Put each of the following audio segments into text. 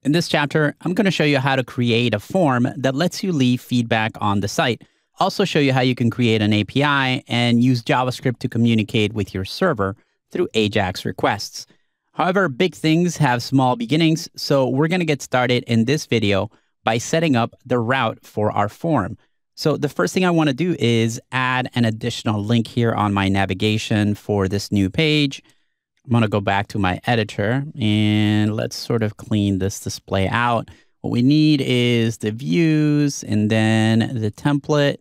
In this chapter, I'm going to show you how to create a form that lets you leave feedback on the site. Also show you how you can create an API and use JavaScript to communicate with your server through AJAX requests. However, big things have small beginnings, so we're going to get started in this video by setting up the route for our form. So the first thing I want to do is add an additional link here on my navigation for this new page. I'm going to go back to my editor and let's sort of clean this display out. What we need is the views and then the template.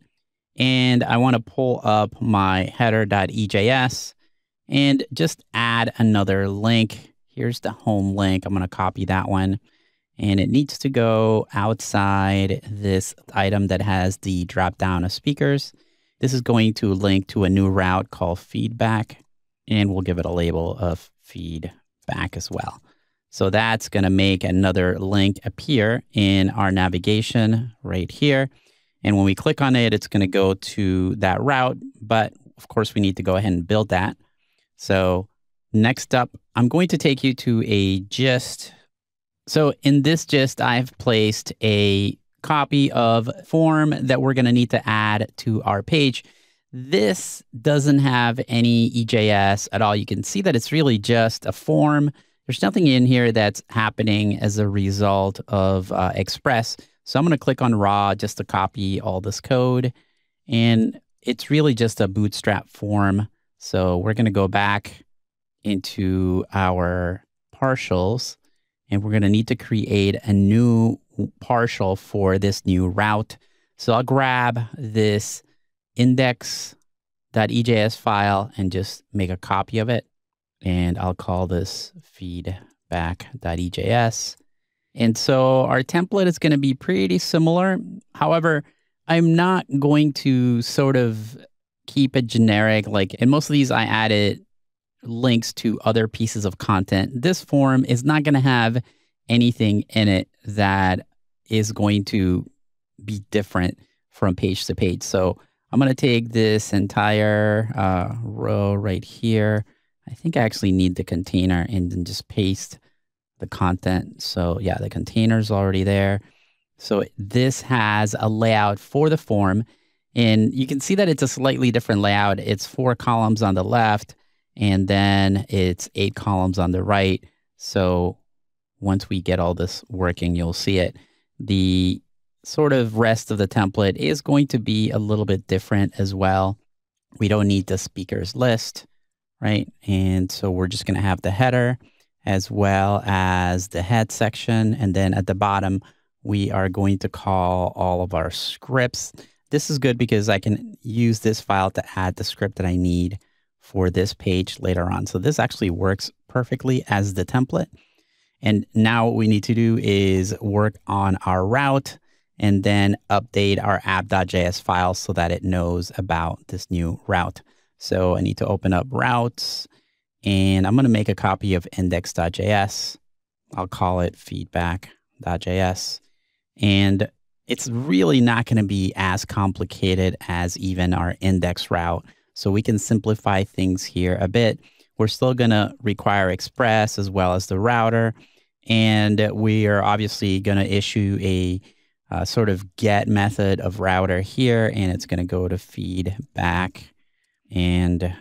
And I want to pull up my header.ejs and just add another link. Here's the home link. I'm going to copy that one. And it needs to go outside this item that has the drop down of speakers. This is going to link to a new route called feedback. And we'll give it a label of feedback as well. So that's going to make another link appear in our navigation right here. And when we click on it, it's going to go to that route. But of course, we need to go ahead and build that. So next up, I'm going to take you to a gist. So in this gist, I've placed a copy of form that we're going to need to add to our page. This doesn't have any EJS at all. You can see that it's really just a form. There's nothing in here that's happening as a result of Express. So I'm going to click on raw just to copy all this code. And it's really just a bootstrap form. So we're going to go back into our partials. And we're going to need to create a new partial for this new route. So I'll grab this index.ejs file and just make a copy of it. And I'll call this feedback.ejs. And so our template is going to be pretty similar. However, I'm not going to sort of keep it generic. Like in most of these, I added links to other pieces of content. This form is not going to have anything in it that is going to be different from page to page. So I'm going to take this entire row right here. I think I actually need the container and then just paste the content. So yeah, the container's already there. So this has a layout for the form. And you can see that it's a slightly different layout. It's 4 columns on the left, and then it's 8 columns on the right. So once we get all this working, you'll see it. The sort of rest of the template is going to be a little bit different as well. We don't need the speakers list, right? And so we're just going to have the header as well as the head section. And then at the bottom, we are going to call all of our scripts. This is good because I can use this file to add the script that I need for this page later on. So this actually works perfectly as the template. And now what we need to do is work on our route and then update our app.js file so that it knows about this new route. So I need to open up routes, and I'm going to make a copy of index.js. I'll call it feedback.js. And it's really not going to be as complicated as even our index route. So we can simplify things here a bit. We're still going to require Express as well as the router. And we are obviously going to issue a sort of get method of router here. And it's going to go to feedback. And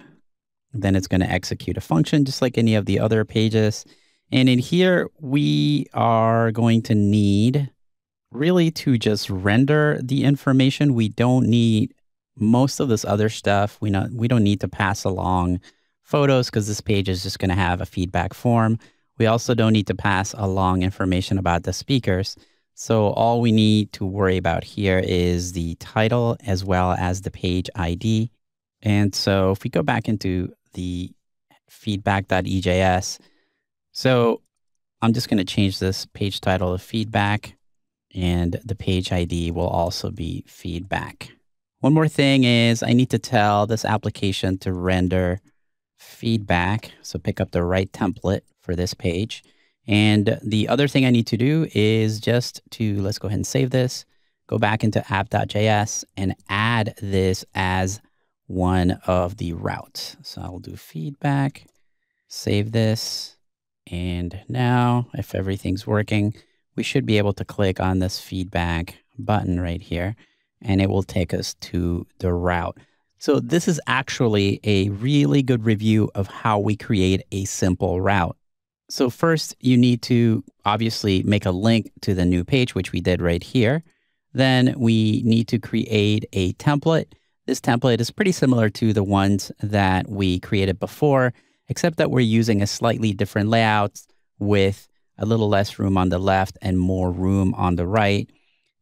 then it's going to execute a function just like any of the other pages. And in here, we are going to need really to just render the information. We don't need most of this other stuff. We don't need to pass along photos because this page is just going to have a feedback form. We also don't need to pass along information about the speakers. So all we need to worry about here is the title as well as the page ID. And so if we go back into the feedback.ejs, so I'm just going to change this page title to feedback, and the page ID will also be feedback. One more thing is I need to tell this application to render feedback. So pick up the right template for this page. And the other thing I need to do is just to, let's go ahead and save this, go back into app.js and add this as one of the routes. So I'll do feedback, save this. And now if everything's working, we should be able to click on this feedback button right here, and it will take us to the route. So this is actually a really good review of how we create a simple route. So first, you need to obviously make a link to the new page, which we did right here. Then we need to create a template. This template is pretty similar to the ones that we created before, except that we're using a slightly different layout with a little less room on the left and more room on the right.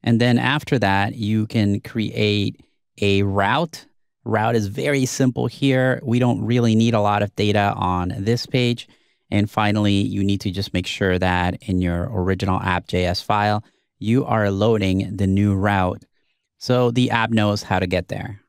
And then after that, you can create a route. Route is very simple here. We don't really need a lot of data on this page. And finally, you need to just make sure that in your original app.js file, you are loading the new route so the app knows how to get there.